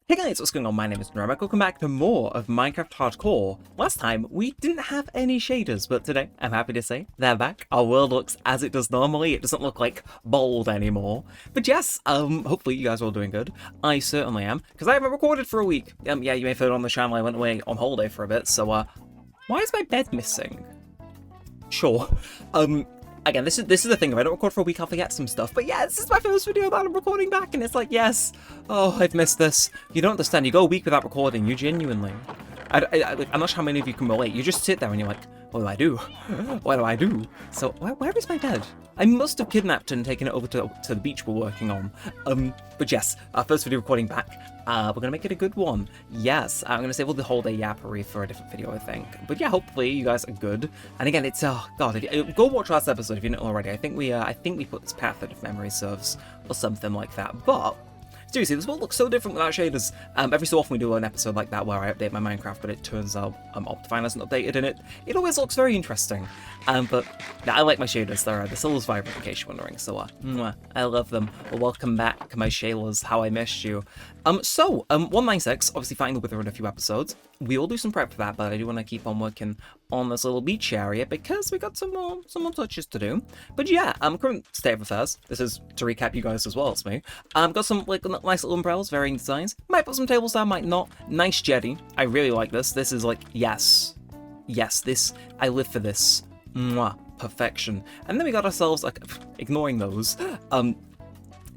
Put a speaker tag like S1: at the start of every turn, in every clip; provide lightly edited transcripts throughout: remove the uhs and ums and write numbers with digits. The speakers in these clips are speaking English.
S1: Hey guys, what's going on? My name is Neremik. Welcome back to more of Minecraft Hardcore. Last time, we didn't have any shaders, but today, I'm happy to say, they're back. Our world looks as it does normally. It doesn't look like bold anymore. But yes, hopefully you guys are all doing good. I certainly am, because I haven't recorded for a week. Yeah, you may have heard on the channel I went away on holiday for a bit, so, why is my bed missing? Sure. Again, this is the thing. If I don't record for a week, I'll forget some stuff. But yeah, this is my first video that I'm recording back, and it's like, yes, oh, I've missed this. You don't understand. You go a week without recording. You genuinely. I'm not sure how many of you can relate. You just sit there and you're like, what do I do? What do I do? So, where is my bed? I must have kidnapped and taken it over to the beach we're working on. But yes, our first video recording back. We're going to make it a good one. Yes, I'm going to save all the holiday yappery for a different video, I think. But yeah, hopefully you guys are good. And again, it's, oh god, go watch last episode if you didn't already. I think we put this path in if memory serves, or something like that. But seriously, this world looks so different without shaders. Every so often we do an episode like that where I update my Minecraft, but it turns out Optifine hasn't updated in it. It always looks very interesting. But yeah, I like my shaders. They're the silver's vibrant, in case you're wondering. So I love them. Well, welcome back, my shaders. How I missed you. 196, obviously fighting the Wither in a few episodes. We will do some prep for that, but I do want to keep on working on this little beach area because we got some more touches to do. But yeah, current state of affairs. This is to recap you guys as well as me. Got some like nice little umbrellas, varying designs. Might put some tables down, might not. Nice jetty. I really like this. This is like yes, this. I live for this. Mwah, perfection. And then we got ourselves like ignoring those.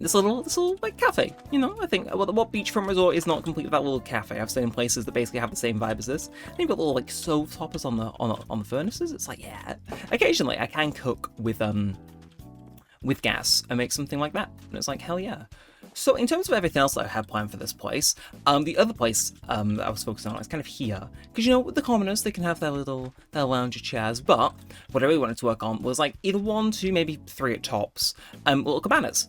S1: This little like cafe, you know. I think what beachfront resort is not complete without a little cafe. I've stayed in places that basically have the same vibe as this. And you've got little like stove toppers on the furnaces. It's like, yeah. Occasionally I can cook with gas and make something like that, and it's like, hell yeah. So in terms of everything else that I had planned for this place, the other place that I was focusing on is kind of here, because you know, with the commoners, they can have their lounger chairs, but what I really wanted to work on was like either 1, 2, maybe 3 at tops, little cabanas.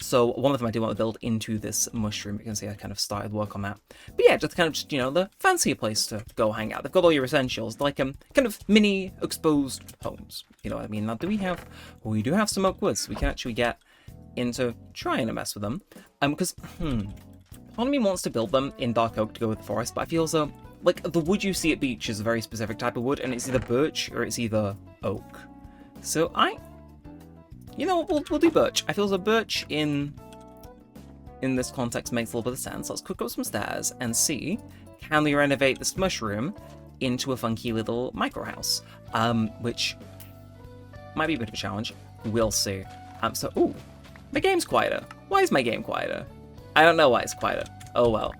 S1: So one of them I do want to build into this mushroom. You can see I kind of started work on that. But yeah, just kind of, you know, the fancier place to go hang out. They've got all your essentials, like kind of mini exposed homes. You know what I mean? Now, we do have some oak woods. We can actually get into trying to mess with them. Because, part of me wants to build them in dark oak to go with the forest, but I feel as though, like, the wood you see at beach is a very specific type of wood, and it's either birch or it's either oak. So you know, we'll do birch. I feel as though birch in this context makes a little bit of sense. Let's cook up some stairs and see, can we renovate this mushroom into a funky little micro house? Which might be a bit of a challenge. We'll see. Ooh, my game's quieter. Why is my game quieter? I don't know why it's quieter. Oh well.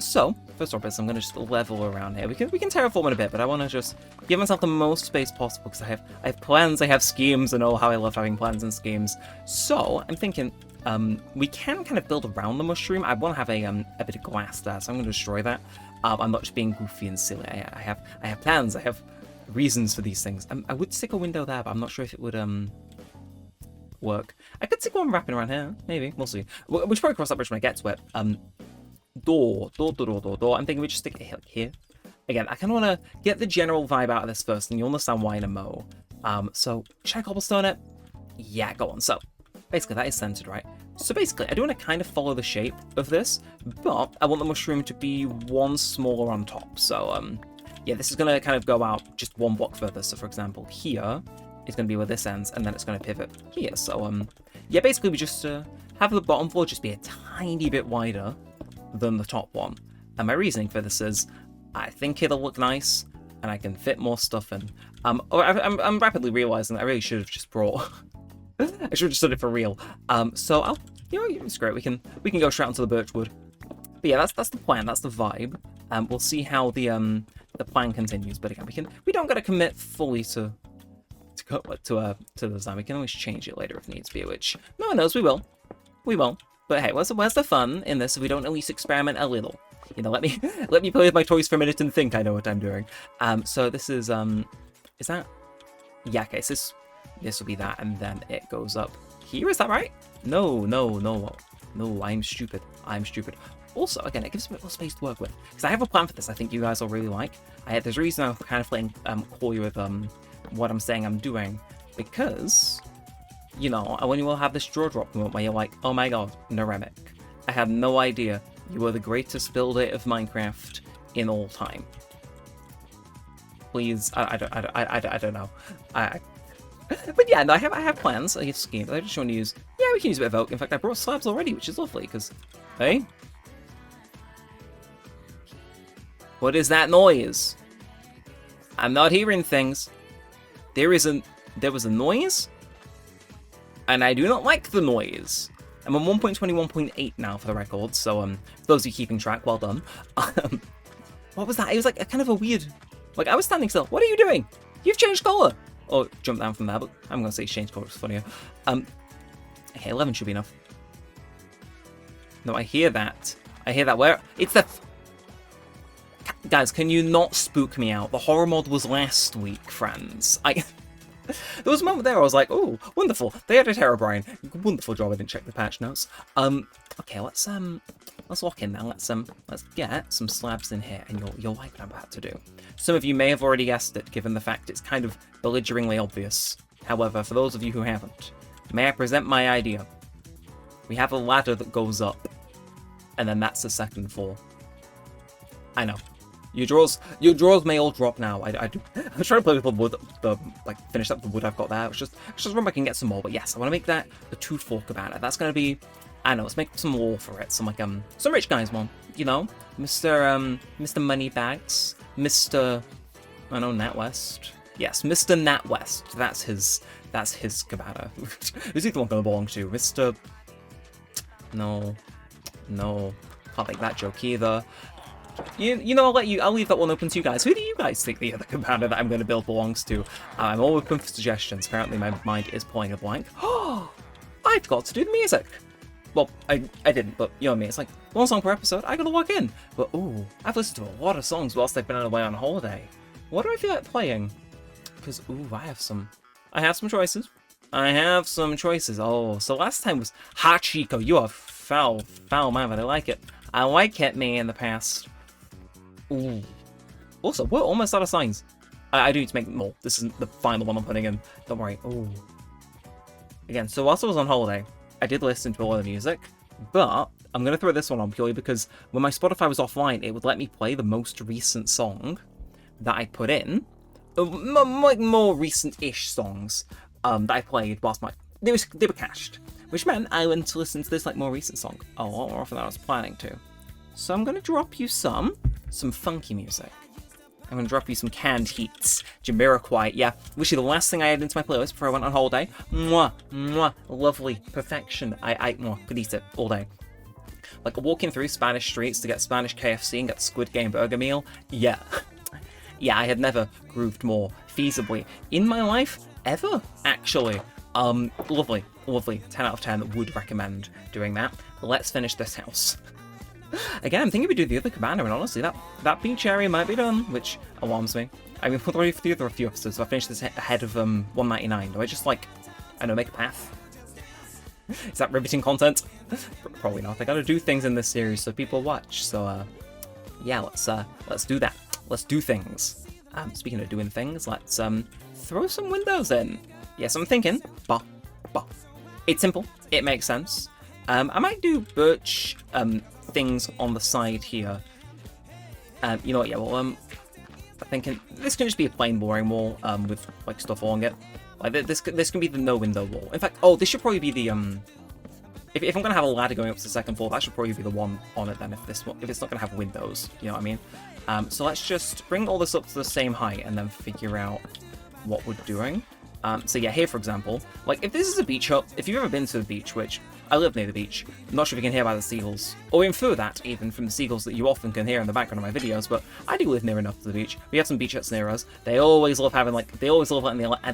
S1: So first off, I'm gonna just level around here. We can terraform in a bit, but I want to just give myself the most space possible because I have plans, I have schemes, and oh how I love having plans and schemes. So I'm thinking, we can kind of build around the mushroom. I want to have a bit of glass there, so I'm gonna destroy that. I'm not just being goofy and silly. I have plans. I have reasons for these things. I would stick a window there, but I'm not sure if it would work. I could stick one wrapping around here, maybe. We'll see. We should probably cross that bridge when I get to it. Door. I'm thinking we just stick it here. Again, I kind of want to get the general vibe out of this first, and you'll understand why in a mo. So should I cobblestone it? Yeah, go on. So basically that is centered, right? So basically I do want to kind of follow the shape of this, but I want the mushroom to be one smaller on top. So yeah, this is going to kind of go out just 1 block further. So for example, here is going to be where this ends, and then it's going to pivot here. So yeah, basically we just have the bottom floor just be a tiny bit wider than the top one. And my reasoning for this is, I think it'll look nice, and I can fit more stuff in. I'm rapidly realizing that I really should have just brought. I should have just done it for real. So you know, it's great. We can go straight onto the birchwood. But yeah, that's the plan. That's the vibe. We'll see how the plan continues. But again, we don't gotta commit fully to the design. We can always change it later if needs be, which no one knows. We will. But hey, where's the fun in this if we don't at least experiment a little? You know, let me play with my toys for a minute and think I know what I'm doing. So this is that? Yeah, okay, so this will be that, and then it goes up here. Is that right? No, I'm stupid. Also, again, it gives me a little space to work with because I have a plan for this. I think you guys will really like. There's a reason I'm kind of playing coy with what I'm saying I'm doing, because you know, when you will have this draw drop moment where you're like, oh my god, Neremik, I had no idea You are the greatest builder of Minecraft in all time. Please, I don't know. But yeah, no, I have plans. I have schemes. I just want to use. Yeah, we can use a bit of oak. In fact, I brought slabs already, which is lovely. Because, hey, what is that noise? I'm not hearing things. There was a noise, and I do not like the noise. I'm on 1.21.8 now for the record, so for those of you keeping track, well done. What was that? It was like a kind of a weird. Like, I was standing still. What are you doing? You've changed colour. Oh, jump down from there, but I'm going to say change colour. It's funnier. Okay, 11 should be enough. No, I hear that. I hear that. Where? It's the... Guys, can you not spook me out? The horror mod was last week, friends. There was a moment there I was like, oh, wonderful. They had a Herobrine. Wonderful job. I didn't check the patch notes. Okay, let's lock in now. Let's get some slabs in here, and you'll like what I'm about to do. Some of you may have already guessed it, given the fact it's kind of belligeringly obvious. However, for those of you who haven't, may I present my idea? We have a ladder that goes up, and then that's the second floor. I know. Your drawers may all drop now. I'm trying to play with the wood, finish up the wood I've got there. It's just remember I can get some more. But yes, I want to make that the 2-4 cabana. That's gonna be, I don't know. Let's make some wall for it. Some rich guys one. You know, Mr. Moneybags, Mr. I know NatWest. Yes, Mr. NatWest. That's his cabana. Who's he the one gonna belong to? Mr. No, can't make that joke either. You know, I'll leave that one open to you guys. Who do you guys think the other cabana that I'm going to build belongs to? I'm all open for suggestions. Apparently my mind is pulling a blank. Oh, I forgot to do the music. Well, I didn't, but you know what I mean. It's like one song per episode. I gotta walk in. But ooh, I've listened to a lot of songs whilst I've been away on holiday. What do I feel like playing? Because ooh, I have some choices. Oh, so last time was Hachiko. You are foul man, but I like it. I like it, me in the past. Ooh. Also, we're almost out of signs. I do need to make more. This isn't the final one I'm putting in. Don't worry. Ooh. Again, so whilst I was on holiday, I did listen to a lot of music, but I'm going to throw this one on purely because when my Spotify was offline, it would let me play the most recent song that I put in. More recent-ish songs that I played whilst they were cached, which meant I went to listen to this more recent song a lot more often than I was planning to. So I'm going to drop you some funky music. I'm going to drop you some canned heats. Jamiroquai, yeah, literally the last thing I added into my playlist before I went on holiday. Mwah, mwah, lovely, perfection. I could eat it all day. Like walking through Spanish streets to get Spanish KFC and get the Squid Game burger meal. Yeah. Yeah, I had never grooved more feasibly in my life, ever, actually. Lovely. 10 out of 10, would recommend doing that. Let's finish this house. Again, I'm thinking we do the other cabana, and honestly, that beach area might be done, which alarms me. I mean, for the other few episodes, if I finish this ahead of 199, do I just, I don't know, make a path? Is that riveting content? Probably not. I gotta do things in this series so people watch, so, yeah, let's do that. Let's do things. Speaking of doing things, let's, throw some windows in. Yes, I'm thinking, it's simple, it makes sense. I might do birch, things on the side here. You know what, yeah, well, I'm thinking this can just be a plain boring wall, with, stuff along it. This can be the no window wall. In fact, this should probably be the, if I'm gonna have a ladder going up to the second floor, that should probably be the one on it then, if it's not gonna have windows, you know what I mean? So let's just bring all this up to the same height and then figure out what we're doing. So yeah, here for example, if this is a beach hut, if you've ever been to the beach, which I live near the beach, I'm not sure if you can hear by the seagulls, or infer that even from the seagulls that you often can hear in the background of my videos, but I do live near enough to the beach. We have some beach huts near us. They always love having at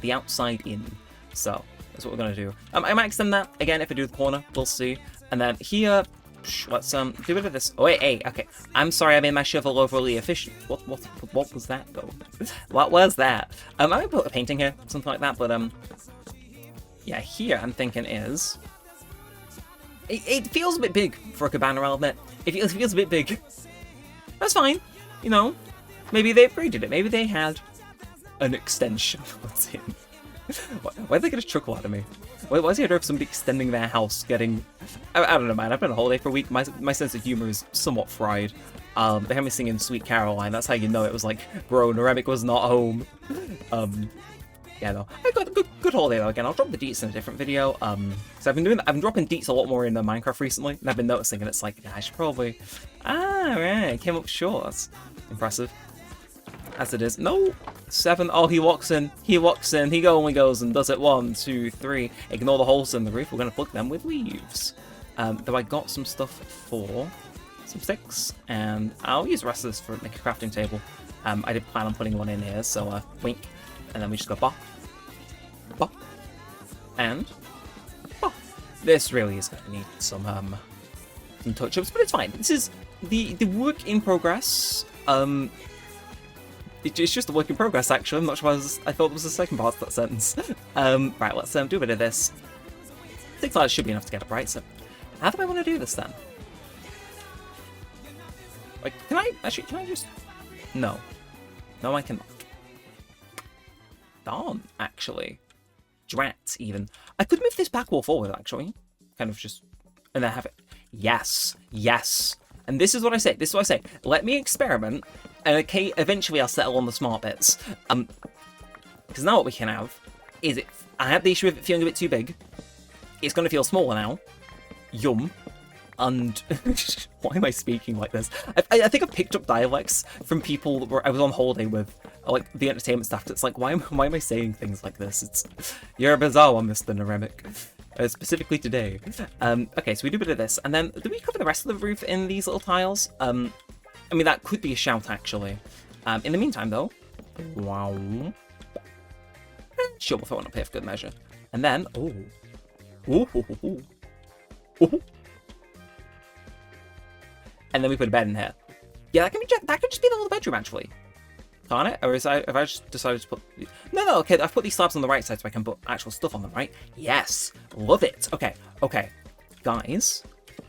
S1: the outside in. So that's what we're gonna do. I might extend that again if I do the corner. We'll see. And then here, let's do a bit of this. Oh wait, hey, okay. I'm sorry, I made my shovel overly efficient. What was that though? What was that? I might put a painting here, something like that. But yeah, here I'm thinking is. It feels a bit big for a cabana, I'll admit. It feels a bit big. That's fine. You know, maybe they upgraded it. Maybe they had an extension. What's in? Why are they going to chuckle out of me? Why is the idea of somebody extending their house getting... I don't know, man. I've been on holiday for a week. My sense of humor is somewhat fried. They had me singing Sweet Caroline. That's how you know it was like, bro, Neremik was not home. Yeah, no. I got a good holiday, though. Again, I'll drop the deets in a different video. So I've been dropping deets a lot more in Minecraft recently, and I've been noticing, and it's like, yeah, I should probably... right. Came up short. That's impressive. As it is. No! 7. Oh, he walks in. He walks in. He only goes and does it. 1, 2, 3. Ignore the holes in the roof. We're going to plug them with leaves. Though I got some stuff for some sticks, and I'll use the rest of this for make a crafting table. I did plan on putting one in here, so wink. And then we just go bop, bop, and bop. This really is going to need some touch-ups, but it's fine. This is the work in progress. It's just a work in progress, actually. I'm not sure I thought it was the second part of that sentence. Right, let's do a bit of this. 6 hours should be enough to get it right, so how do I want to do this, then? Like, can I just... No. No, I cannot. Darn, actually. Drat, even. I could move this back wall forward, actually. Kind of just... And then have it... Yes. Yes. And this is what I say. This is what I say. Let me experiment. And okay, eventually I'll settle on the smart bits. Because now what we can have is it... I had the issue of it feeling a bit too big. It's going to feel smaller now. Yum. And... why am I speaking like this? I think I've picked up dialects from people that I was on holiday with. Like, the entertainment staff. It's like, why am I saying things like this? It's... You're a bizarre one, Mr. Neremik. Specifically today. Okay, so we do a bit of this. And then, do we cover the rest of the roof in these little tiles? I mean, that could be a shout, actually. In the meantime, though... Wow. Sure, we'll throw one up here for good measure. And then... Oh. Ooh. Ooh. Ooh. And then we put a bed in here. Yeah, that could just be the little bedroom, actually. Can't it? Or have I just decided to put... No, okay, I've put these slabs on the right side so I can put actual stuff on them, right? Yes! Love it! Okay. Guys,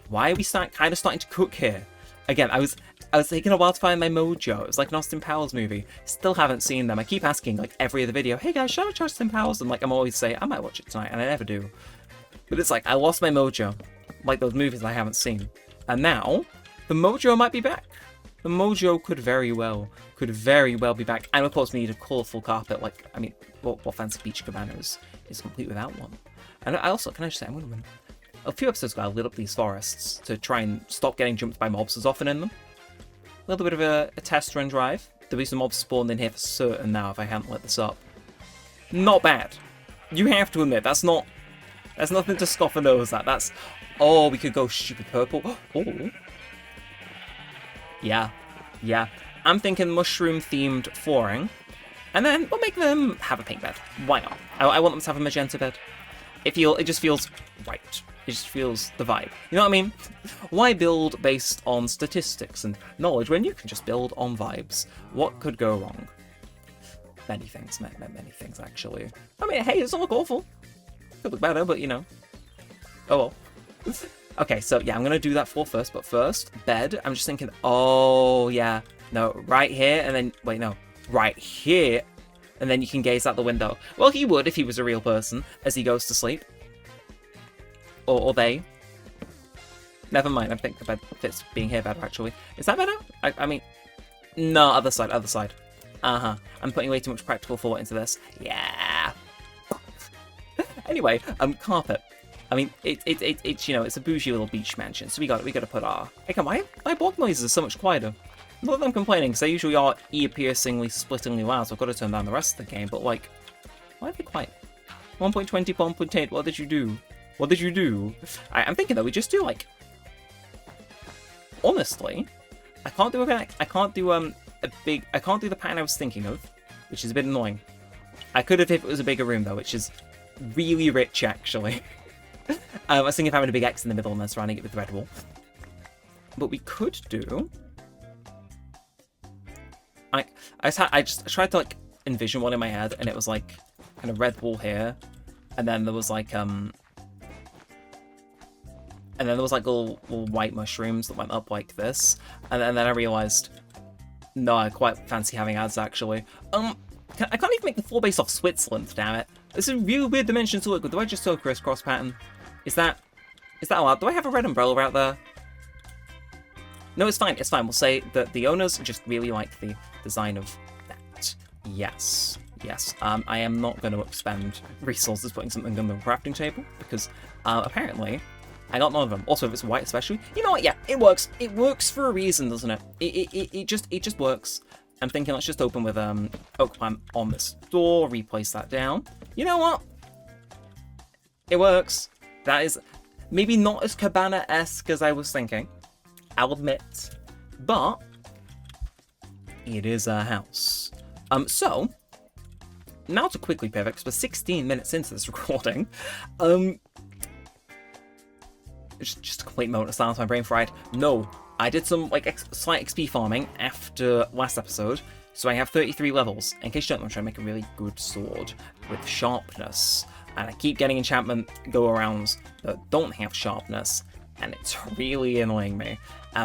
S1: why are we kind of starting to cook here? Again, I was taking a while to find my mojo. It was like an Austin Powers movie. Still haven't seen them. I keep asking, like, every other video, hey guys, should I watch Austin Powers? And, like, I'm always saying, I might watch it tonight, and I never do. But it's like, I lost my mojo. Like those movies I haven't seen. And now... the mojo might be back. The mojo could very well be back. And of course we need a colourful carpet. Like, I mean, what fancy beach cabana is complete without one. And I also, can I just say, a few episodes ago I lit up these forests to try and stop getting jumped by mobs as often in them. A little bit of a test run drive. There'll be some mobs spawned in here for certain now if I hadn't lit this up. Not bad. You have to admit, that's nothing to scoff at those at. That's, oh, we could go stupid purple. Oh. Yeah. I'm thinking mushroom-themed flooring. And then we'll make them have a pink bed. Why not? I want them to have a magenta bed. It just feels right. It just feels the vibe. You know what I mean? Why build based on statistics and knowledge when you can just build on vibes? What could go wrong? Many things, many things, actually. I mean, hey, it doesn't look awful. Could look better, but you know. Oh well. Okay, so yeah, I'm going to do that floor first, but first, bed. I'm just thinking, oh, yeah. No, right here, and then, wait, no. Right here, and then you can gaze out the window. Well, he would if he was a real person, as he goes to sleep. Or they. Never mind, I think the bed fits being here better, actually. Is that better? I mean, no, other side. Uh-huh. I'm putting way too much practical thought into this. Yeah. Anyway, carpet. I mean, it's you know, it's a bougie little beach mansion, so we got to put our... Hey, come on, my block noises are so much quieter. Not that I'm complaining, because they usually are ear-piercingly, splittingly loud, so I've got to turn down the rest of the game, but like, why are they quiet? 1.20, 1.8, what did you do? What did you do? I'm thinking though, we just do like... Honestly, I can't do the pattern I was thinking of, which is a bit annoying. I could have if it was a bigger room though, which is really rich actually. I was thinking of having a big X in the middle and then surrounding it with red wool. But we could do... I tried to like envision one in my head, and it was like kind of red wool here, and then there was like little white mushrooms that went up like this, and then I realized, no, I quite fancy having ads actually. I can't even make the floor based off Switzerland, damn it. This is a really weird dimension to look with. Do I just sew crisscross pattern? Is that allowed? Do I have a red umbrella out there? No, it's fine. It's fine. We'll say that the owners just really like the design of that. Yes. Yes. I am not going to expend resources putting something on the crafting table because apparently I got none of them. Also, if it's white especially, you know what? Yeah, it works. It works for a reason, doesn't it? It just works. I'm thinking let's just open with oak plant on this door, replace that down. You know what? It works. That is maybe not as cabana-esque as I was thinking, I'll admit, but it is a house. So now to quickly pivot, because we're 16 minutes into this recording. Just a complete moment of silence, my brain fried. No, I did some like slight XP farming after last episode, so I have 33 levels. In case you don't know, I'm trying to make a really good sword with sharpness, and I keep getting enchantment go-arounds that don't have sharpness, and it's really annoying me.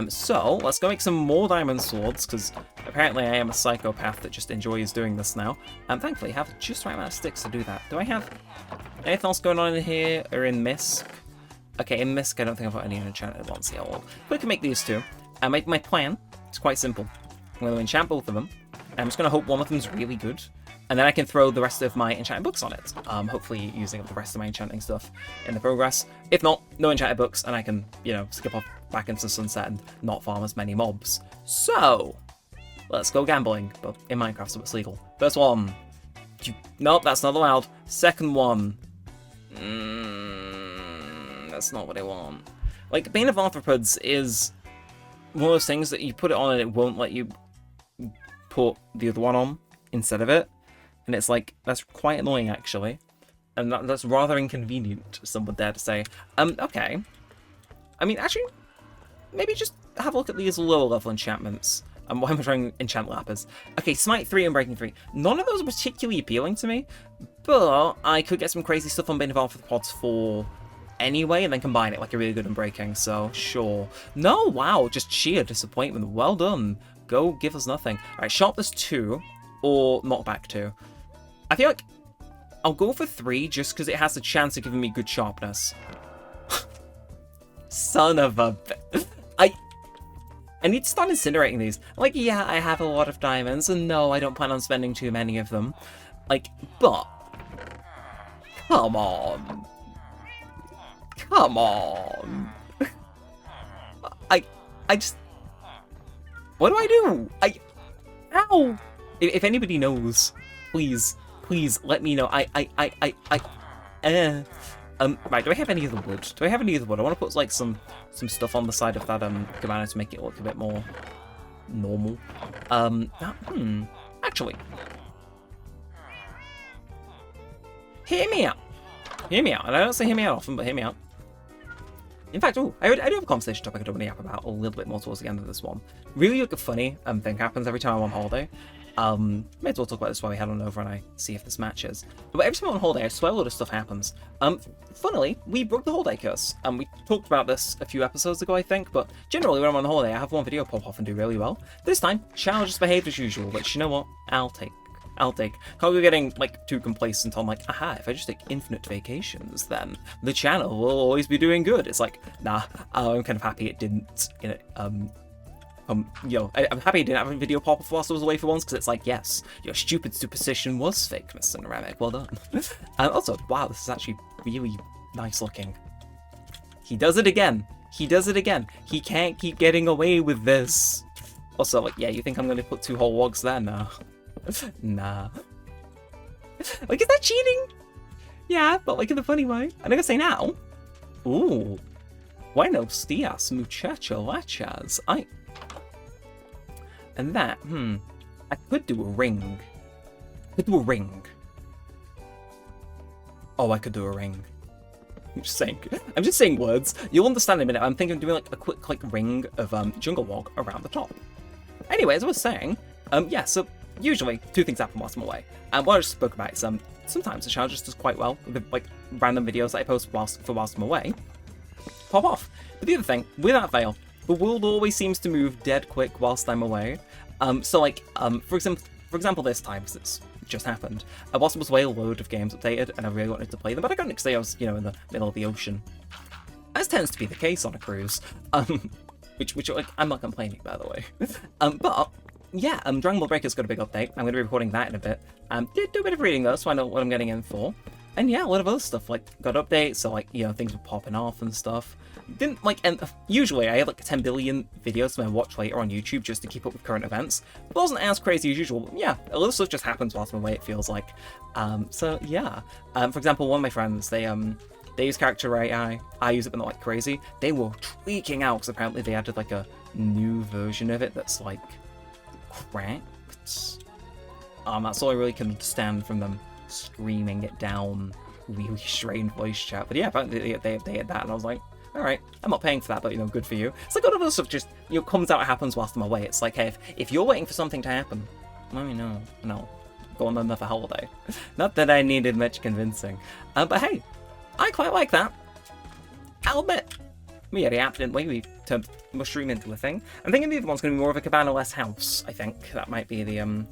S1: So let's go make some more diamond swords, because apparently I am a psychopath that just enjoys doing this now. Thankfully I have just the right amount of sticks to do that. Do I have anything else going on in here, or in Misk? Okay, in Misk I don't think I've got any enchanted ones here. Well, we can make these two. My plan is quite simple. I'm going to enchant both of them, and I'm just going to hope one of them's really good, and then I can throw the rest of my enchanted books on it. Hopefully using up the rest of my enchanting stuff in the progress. If not, no enchanted books, and I can, you know, skip off back into sunset and not farm as many mobs. So, let's go gambling, but in Minecraft, so it's legal. First one. Nope, that's not allowed. Second one. That's not what I want. Like, Bane of Arthropods is one of those things that you put it on and it won't let you put the other one on instead of it. And it's like, that's quite annoying, actually. And that's rather inconvenient, some would dare to say. Okay. I mean, actually, maybe just have a look at these lower level enchantments. Why am I trying enchant lapis? Okay, Smite 3 and Breaking 3. None of those are particularly appealing to me, but I could get some crazy stuff on Bane of Arthropods for anyway, and then combine it like a really good Unbreaking, so sure. No, wow, just sheer disappointment. Well done. Go give us nothing. Alright, Sharpness 2, or Knockback 2. I feel like I'll go for 3 just because it has the chance of giving me good sharpness. Son of a... I need to start incinerating these. Like, yeah, I have a lot of diamonds, and no, I don't plan on spending too many of them. Like, but... Come on. Come on. I just... What do I do? Ow! If anybody knows, please let me know. Right, do I have any of the wood? Do I have any of the wood? I want to put like some stuff on the side of that cabana to make it look a bit more normal. Actually, hear me out. Hear me out. And I don't say hear me out often, but hear me out. In fact, I do have a conversation topic I don't want to yap about a little bit more towards the end of this one. Really like a funny thing happens every time I'm on holiday. May as well talk about this while we head on over and I see if this matches. But every time I'm on holiday, I swear a lot of stuff happens. Funnily, we broke the holiday curse. We talked about this a few episodes ago, I think, but generally when I'm on holiday, I have one video pop off and do really well. This time, channel just behaved as usual, which, you know what, I'll take. Can't be getting, like, too complacent on, like, aha, if I just take infinite vacations, then the channel will always be doing good. It's like, nah, I'm kind of happy it didn't, you know, I'm happy I didn't have a video pop off whilst I was away for once, because it's like, yes, your stupid superstition was fake, Mr. Neremik, well done. Also, wow, this is actually really nice looking. He does it again. He can't keep getting away with this. Also, like, yeah, you think I'm going to put 2 whole logs there? No. Nah. Like, is that cheating? Yeah, but like in a funny way. I'm gonna say now. Ooh. Buenos dias, muchachas. And that, I could do a ring. Oh, I could do a ring. I'm just saying words. You'll understand in a minute. I'm thinking of doing like a quick like ring of jungle log around the top. Anyway, as I was saying, yeah, so usually 2 things happen whilst I'm away. And what I just spoke about is sometimes the channel just does quite well with the like random videos that I post whilst I'm away. Pop off. But the other thing, without fail, the world always seems to move dead quick whilst I'm away. So like, for example this time, because it's just happened. Whilst it was way a load of games updated, and I really wanted to play them, but I couldn't because I was, in the middle of the ocean. As tends to be the case on a cruise. Which like, I'm not complaining, by the way. But yeah, Dragon Ball Breaker's got a big update. I'm going to be recording that in a bit. Did do a bit of reading though, so I know what I'm getting in for. And yeah, a lot of other stuff, like, got updates, so like, things were popping off and stuff. Didn't, like, and usually I have like 10 billion videos to watch later on YouTube just to keep up with current events. It wasn't as crazy as usual. Yeah, a lot of stuff just happens whilst I'm away, it feels like. So yeah. For example, one of my friends, they use character AI. I use it, but not like crazy. They were tweaking out because apparently they added like a new version of it that's like cracked. That's all I really can understand from them screaming it down, really strained voice chat. But yeah, apparently they updated that, and I was like, all right, I'm not paying for that, but good for you. It's like all of those stuff just comes out and happens whilst I'm away. It's like, hey, if you're waiting for something to happen, let me know. No, go on another holiday. Not that I needed much convincing, but hey, I quite like that. I'll admit, we had the app, didn't we? We turned Mushroom into a thing. I'm thinking the other one's going to be more of a cabana-less house. I think that might be the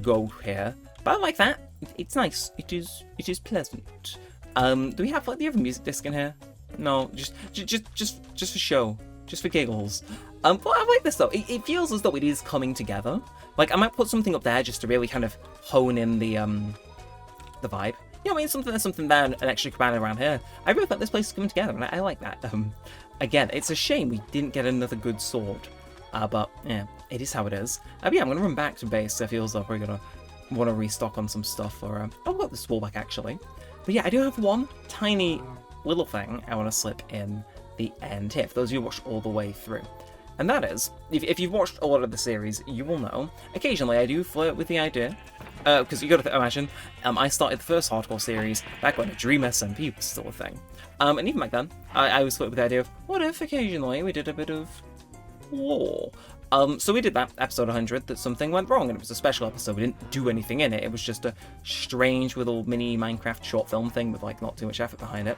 S1: goal here. But I like that. It's nice. It is pleasant. Do we have do you have a music disc in here? No, just for show, just for giggles. But I like this though. It feels as though it is coming together. Like I might put something up there just to really kind of hone in the vibe. Yeah, I mean something there, an extra cabana around here. I really thought this place is coming together, and I like that. Again, it's a shame we didn't get another good sword. But yeah, it is how it is. But yeah, I'm gonna run back to base. It feels like we're gonna want to restock on some stuff, or I've got this wall back actually. But yeah, I do have one tiny little thing I want to slip in the end here, for those of you who watched all the way through. And that is, if you've watched a lot of the series, you will know, occasionally I do flirt with the idea, because you got to imagine, I started the first hardcore series back when a Dream SMP was still a thing. And even back then, I was flirt with the idea of, what if occasionally we did a bit of war? So we did that, episode 100, that something went wrong, and it was a special episode. We didn't do anything in it. It was just a strange little mini Minecraft short film thing with like not too much effort behind it.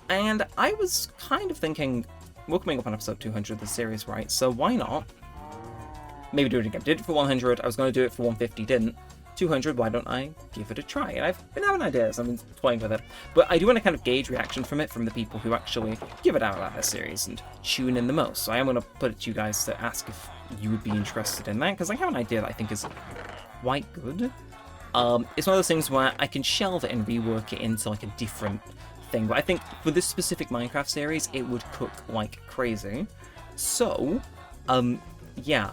S1: And I was kind of thinking, we're coming up on episode 200 of the series, right? So why not maybe do it again? Did it for 100, I was going to do it for 150, didn't. 200, why don't I give it a try? And I've been having ideas, I've been playing with it. But I do want to kind of gauge reaction from it, from the people who actually give it out about this series and tune in the most. So I am going to put it to you guys to ask if you would be interested in that, because I have an idea that I think is quite good. It's one of those things where I can shelve it and rework it into like a different thing, but I think for this specific Minecraft series, it would cook like crazy. So, yeah.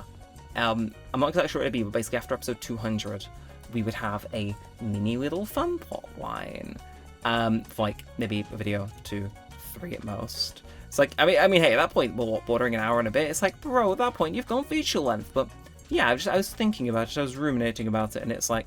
S1: I'm not exactly sure what it'd be, but basically after episode 200, we would have a mini little fun plot line. For like maybe a video 2, 3 at most. It's like, I mean, hey, at that point, we're bordering an hour and a bit. It's like, bro, at that point, you've gone feature length. But yeah, I was thinking about it, I was ruminating about it, and it's like,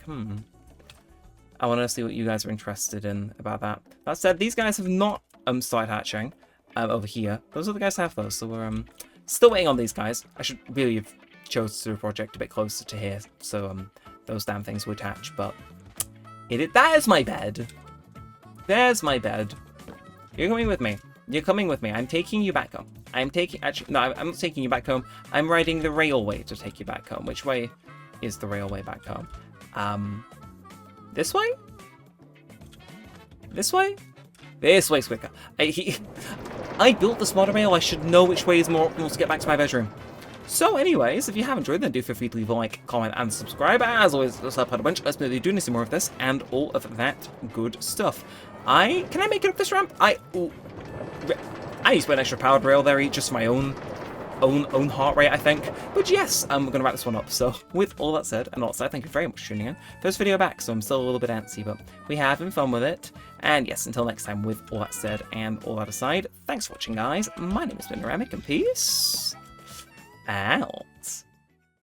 S1: I want to see what you guys are interested in about that. That said, these guys have not started hatching over here. Those are the guys who have those, so we're still waiting on these guys. I should really have chose to do a project a bit closer to here, so those damn things would hatch, but that is my bed. There's my bed. You're coming with me. You're coming with me. I'm taking you back home. I'm not taking you back home. I'm riding the railway to take you back home. Which way is the railway back home? This way? This way? This way's quicker. I built this monorail. I should know which way is more optimal to get back to my bedroom. So anyways, if you have enjoyed, then do feel free to leave a like, comment, and subscribe. As always, let's help out a bunch. Let's maybe do some more of this, and all of that good stuff. Can I make it up this ramp? I need to put an extra powered rail there, just for my own heart rate, I think. But yes, we're going to wrap this one up. So with all that said, and all that said, thank you very much for tuning in. First video back, so I'm still a little bit antsy, but we're having fun with it. And yes, until next time, with all that said and all that aside, thanks for watching, guys. My name has been Neremik, and peace out.